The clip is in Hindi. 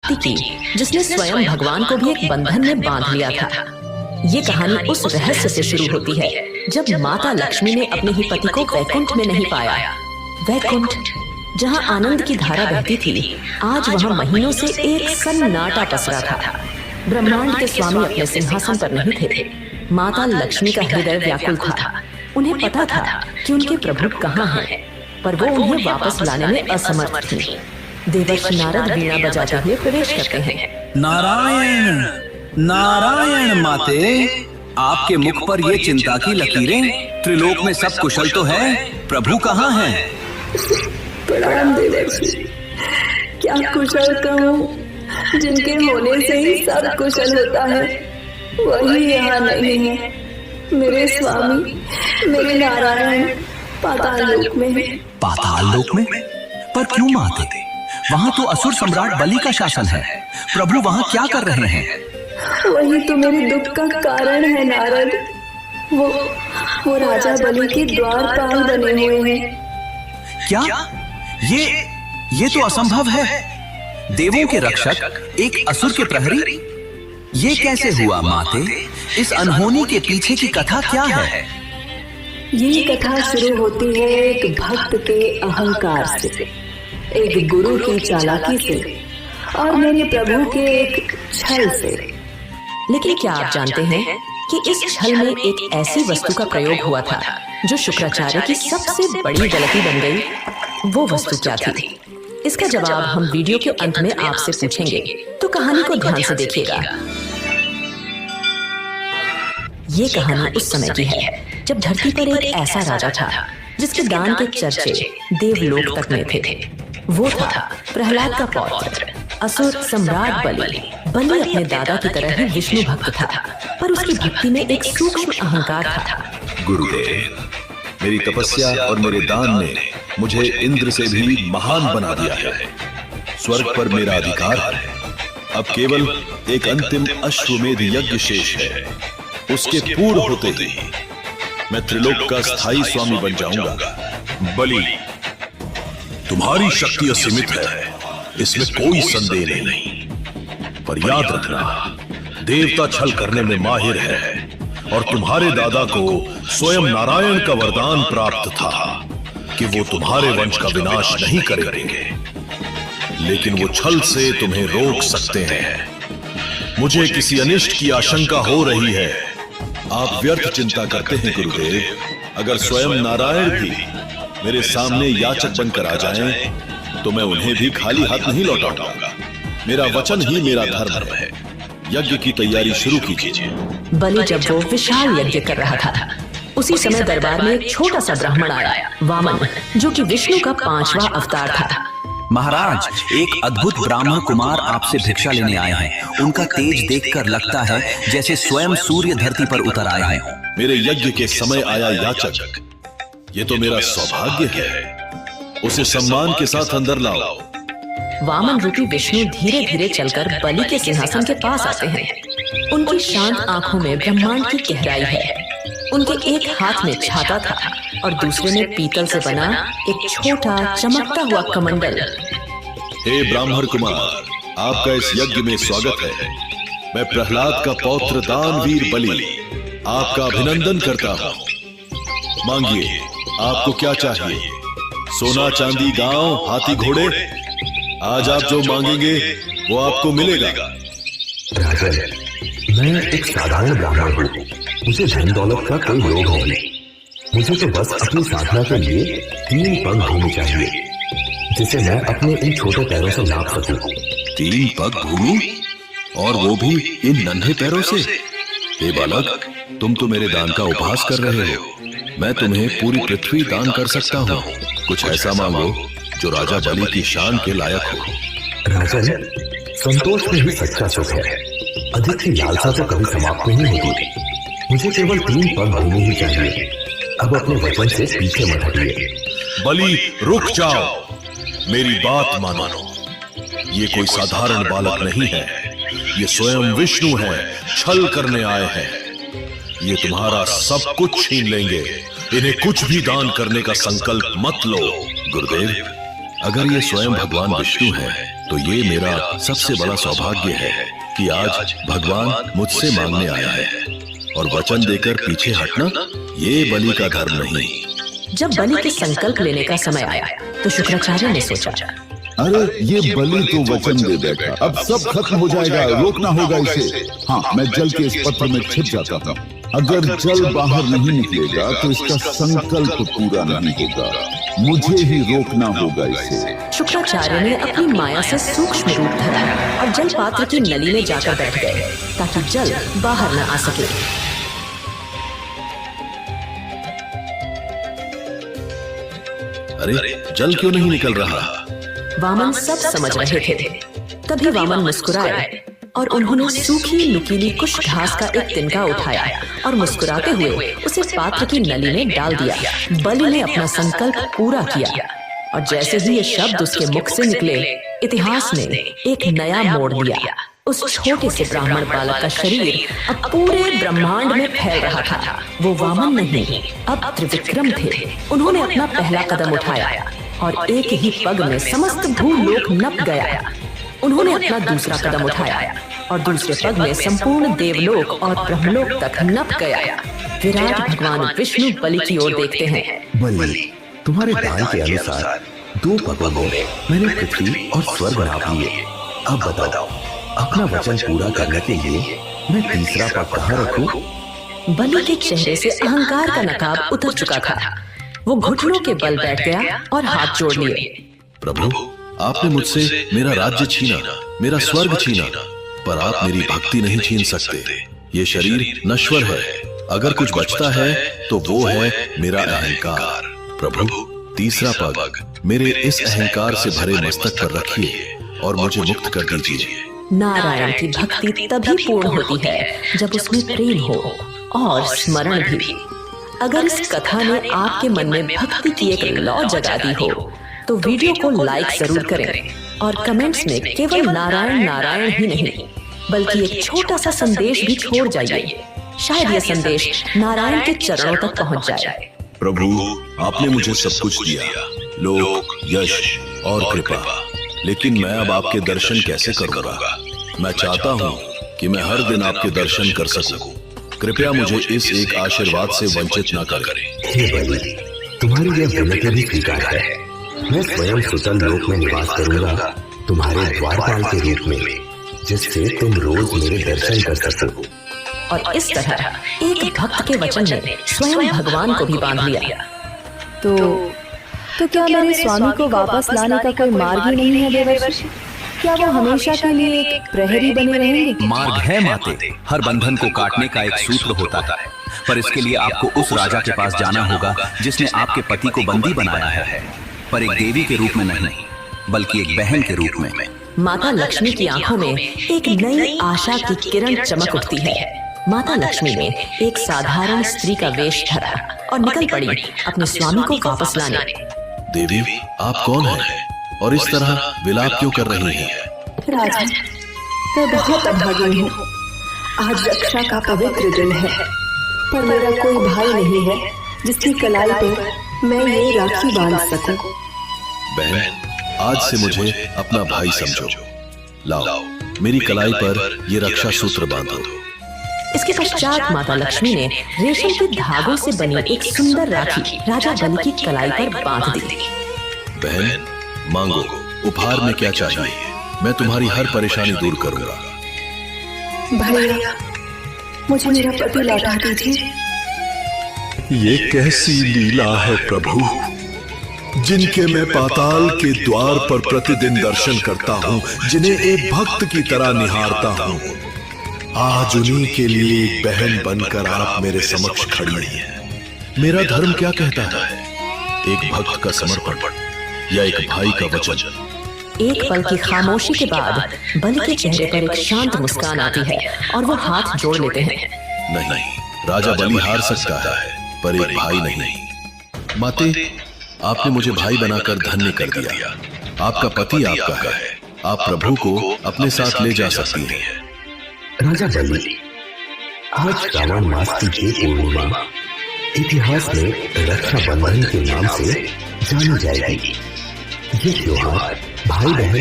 की जिसने स्वयं भगवान को भी एक बंधन में बांध लिया था। ये कहानी उस रहस्य से शुरू होती है जब माता लक्ष्मी ने अपने ही पति को वैकुंठ में नहीं पाया। वैकुंठ जहाँ आनंद की धारा बहती थी, आज वहाँ महीनों से एक सन्नाटा पसरा था। ब्रह्मांड के स्वामी अपने सिंहासन पर नहीं थे। माता लक्ष्मी का हृदय व्याकुल था। उन्हें पता था कि उनके प्रभु कहाँ हैं, पर वो उन्हें वापस लाने में असमर्थ थी। देवर्षि नारद वीणा बजाते हुए प्रवेश करते हैं। नारायण नारायण माते, आपके मुख पर ये चिंता की लकीरें। त्रिलोक में सब कुशल तो है, प्रभु कहाँ हैं? प्रणाम देवर्षि। क्या कुशल कहूँ, जिनके होने से ही सब कुशल होता है वही यहाँ नहीं है। मेरे स्वामी, मेरे नारायण पाताल लोक में है। पाताल लोक में? पर क्यों माते? वहाँ तो असुर सम्राट बलि का शासन है। प्रभु वहाँ क्या कर रहे हैं? वही तो मेरे दुख का कारण है नारद। वो राजा बलि के द्वारपाल बने हुए हैं। क्या? ये तो असंभव है। देवों के रक्षक एक असुर के प्रहरी? ये कैसे हुआ माते? इस अनहोनी के पीछे की कथा क्या है? ये कथा शुरू होती है एक भक्त के अहंकार से, एक गुरु की चालाकी से और मेरे प्रभु के एक छल से। लेकिन क्या आप जानते हैं कि इस छल में एक ऐसी वस्तु का प्रयोग हुआ था जो शुक्राचार्य की सबसे बड़ी गलती बन गई? वो वस्तु क्या थी? इसका जवाब हम वीडियो के अंत में आपसे पूछेंगे, तो कहानी को ध्यान से देखिएगा। ये कहानी उस समय की है जब धरती पर एक ऐसा राजा था जिसके दान के चर्चे देवलोक तक में थे। वो था प्रहलाद का पौत्र, असुर सम्राट बलि। बलि अपने दादा की तरह ही विष्णु भक्त था, पर उसकी भक्ति में एक सूक्ष्म अहंकार था। गुरुदेव, मेरी तपस्या और मेरे दान ने मुझे इंद्र से भी महान बना दिया है। स्वर्ग पर मेरा अधिकार है। अब केवल एक अंतिम अश्वमेध यज्ञ शेष है। उसके पूर्ण होते ही मैं त्रिलोक का स्थायी स्वामी बन जाऊंगा। बलि, तुम्हारी शक्ति असीमित है, इसमें कोई संदेह नहीं। पर याद रखना, देवता छल करने में माहिर है और तुम्हारे दादा को स्वयं नारायण का वरदान प्राप्त था कि वो तुम्हारे वंश का विनाश नहीं करेंगे, लेकिन वो छल से तुम्हें रोक सकते हैं। मुझे किसी अनिष्ट की आशंका हो रही है। आप व्यर्थ चिंता करते हैं गुरुदेव। अगर स्वयं नारायण भी मेरे सामने याचक बनकर आ जाएं, तो मैं उन्हें भी खाली हाथ नहीं लौटाऊंगा। मेरा वचन ही मेरा धर्म है। यज्ञ की तैयारी शुरू कीजिए। बलि जब वो विशाल यज्ञ कर रहा था, उसी समय दरबार में एक छोटा सा ब्राह्मण आया, वामन, जो कि विष्णु का 5वां अवतार था। महाराज, एक अद्भुत ब्राह्मण कुमार आपसे भिक्षा लेने आए हैं। उनका तेज देखकर लगता है जैसे स्वयं सूर्य धरती पर उतर आए हैं। मेरे यज्ञ के समय आया याचक, ये तो मेरा सौभाग्य है। उसे सम्मान के साथ अंदर लाओ। वामन रूपी विष्णु धीरे धीरे चलकर बलि के सिंहासन के पास आते हैं। उनकी शांत आंखों में ब्रह्मांड की गहराई है। उनके एक हाथ में छाता था और दूसरे में पीतल से बना एक छोटा चमकता हुआ कमंडल। हे ब्राह्मण कुमार, आपका इस यज्ञ में स्वागत है। मैं प्रहलाद का पौत्र दानवीर बलि आपका अभिनंदन करता हूँ। मांगिए, आपको क्या चाहिए? सोना चांदी, गांव, हाथी घोड़े? आज आप जो मांगेंगे वो आपको मिलेगा। राजन, मैं एक साधारण ब्राह्मण हूँ। मुझे धन दौलत का कोई लोभ नहीं। मुझे तो बस अपनी साधना के लिए 3 पग भूमि चाहिए, जिसे मैं अपने इन छोटे पैरों से नाप सकूं। 3 पग भूमि, और वो भी इन नन्हे पैरों से? हे बालक, तुम तो मेरे दान का उपहास कर रहे हो। मैं तुम्हें पूरी पृथ्वी दान कर सकता हूँ। कुछ ऐसा मांगो जो राजा बलि की शान के लायक हो। राजन, संतोष में ही सच्चा सुख है। अधिक की लालसा तो कभी समाप्त नहीं होती। मुझे केवल 3 पग भूमि ही चाहिए। अब अपने वचन से पीछे मत हटिए। बलि, रुक जाओ, मेरी बात मानो। ये कोई साधारण बालक नहीं है, ये स्वयं विष्णु है। छल करने आए हैं। ये तुम्हारा सब कुछ छीन लेंगे। इन्हें कुछ भी दान करने का संकल्प मत लो। गुरुदेव, अगर ये स्वयं भगवान विष्णु है तो ये मेरा सबसे बड़ा सौभाग्य है कि आज भगवान मुझसे मांगने आया है, और वचन देकर पीछे हटना ये बलि का धर्म नहीं। जब बलि के संकल्प लेने का समय आया तो शुक्राचार्य ने सोचा, अरे ये बलि तो वचन दे बैठा, अब सब खत्म हो जाएगा, रोकना होगा इसे। हाँ, मैं जल के इस पत्र में छिप जाता हूँ। अगर जल बाहर नहीं निकलेगा तो इसका संकल्प पूरा नहीं होगा, मुझे ही रोकना होगा इसे। शुक्राचार्य ने अपनी माया से सूक्ष्म रूप धरा और जल पात्र की नली में जाकर बैठ गए ताकि जल बाहर न आ सके। अरे जल क्यों नहीं निकल रहा? वामन सब समझ रहे थे। तभी वामन मुस्कुराए और उन्होंने सूखी नुकीली कुछ घास का एक तिनका उठाया और मुस्कुराते हुए उसे पात्र की नली में डाल दिया। बलि ने अपना संकल्प पूरा किया और जैसे ही ये शब्द उसके मुख से निकले, इतिहास ने एक नया मोड़ लिया। उस छोटे से ब्राह्मण बालक का शरीर अब पूरे ब्रह्मांड में फैल रहा था। वो वामन नहीं, अब त्रिविक्रम थे। उन्होंने अपना पहला कदम उठाया और एक ही पग में समस्त भूलोक नप गया। उन्होंने अपना दूसरा कदम उठाया और दूसरे पग में संपूर्ण देवलोक और ब्रह्मलोक तक नप गया। विराट भगवान विष्णु बलि की ओर देखते हैं। बलि, तुम्हारे दान के अनुसार 2 पगों में मैंने पृथ्वी और स्वर्ग नाप लिए। अब बताओ, अपना वचन पूरा करने के लिए मैं तीसरा पग कहाँ रखूं? बलि के चेहरे से अहंकार का नकाब उतर चुका था। वो घुटनों के बल बैठ गया और हाथ जोड़ लिए। प्रभु, आपने मुझसे मेरा राज्य छीना, मेरा स्वर्ग छीना, पर आप मेरी भक्ति नहीं छीन सकते। ये शरीर नश्वर है, अगर कुछ बचता है तो वो है मेरा अहंकार। प्रभु, तीसरा पग मेरे इस अहंकार से भरे मस्तक पर रखिए और मुझे मुक्त कर दीजिए। नारायण की भक्ति तभी पूर्ण होती है जब उसमें प्रेम हो और स्मरण भी। अगर इस कथा ने आपके मन में भक्ति की एक लौ जगा दी हो तो वीडियो को लाइक जरूर करें और कमेंट्स में केवल नारायण नारायण ही नहीं बल्कि एक छोटा सा संदेश भी छोड़ जाइए। शायद यह संदेश नारायण के चरणों तक पहुंच जाए। प्रभु, आपने मुझे सब कुछ दिया, लोक, यश और कृपा, लेकिन मैं अब आपके दर्शन कैसे करूंगा? मैं चाहता हूँ कि मैं हर दिन आपके दर्शन कर सकूं। कृपया मुझे इस एक आशीर्वाद से वंचित न करें। हे बलि, तुम्हारी यह विनती भी स्वीकार है। मैं स्वयं सुतल लोक में निवास करूंगा, तुम्हारे द्वारपाल के रूप में, जिससे तुम रोज मेरे दर्शन कर सको। और इस तरह एक भक्त के वचन ने स्वयं भगवान को भी बांध लिया। तो क्या मेरे स्वामी को वापस लाने का कोई मार्ग ही नहीं है देवर्षि? क्या वो हमेशा के लिए एक प्रहरी बने रहेंगे? मार्ग है माते, हर बंधन को काटने का एक सूत्र होता है, पर इसके लिए आपको उस राजा के पास जाना होगा जिसने आपके पति को बंदी बनाया है, पर एक देवी के रूप में नहीं बल्कि एक बहन के रूप में। माता लक्ष्मी की आंखों में एक नई आशा की किरण चमक उठती है। माता लक्ष्मी ने एक साधारण स्त्री का वेश धरा और निकल पड़ी अपने स्वामी को वापस लाने। देवी, आप कौन हैं और इस तरह विलाप क्यों कर रही हैं? राजा, मैं बहुत अभागी हूँ। आज रक्षा का पवित्र दिन है, पर मेरा कोई भाई नहीं है जिसकी कलाई पर मैं ये राखी बांध सकूं। बहन, आज से मुझे अपना भाई समझो। लाओ, मेरी कलाई पर ये रक्षा सूत्र बांधो। इसके पश्चात माता लक्ष्मी ने रेशम के धागों से बनी एक सुंदर राखी राजा बलि की कलाई पर बांध दी। बहन, मांगो, उपहार में क्या चाहिए? मैं तुम्हारी हर परेशानी दूर करूंगा। भैया, मुझे मेरा पति लौटा दीजिए। ये कैसी लीला है प्रभु, जिनके मैं पाताल के द्वार पर प्रतिदिन दर्शन करता हूँ, जिन्हें एक भक्त की तरह निहारता हूँ। आज उन्हीं के लिए एक बहन बनकर आप मेरे समक्ष खड़ी हैं। मेरा धर्म क्या कहता है? एक भक्त का समर्पण या एक भाई का वचन? एक पल की खामोशी के बाद बलि के चेहरे पर एक शांत मुस्कान आती है और वो हाथ जोड़ लेते हैं। नहीं, राजा बलि हार सकता है, पर एक भाई नहीं। माते, आपने मुझे भाई बनाकर धन्य कर दिया। आपका पति आपका है, आप प्रभु को अपने साथ ले जा सकती हैं। राजा बलि, आज श्रावण मास की ये पूर्णिमा इतिहास में रक्षा बंधन के नाम से जानी जाएगी। ये त्योहार भाई बहन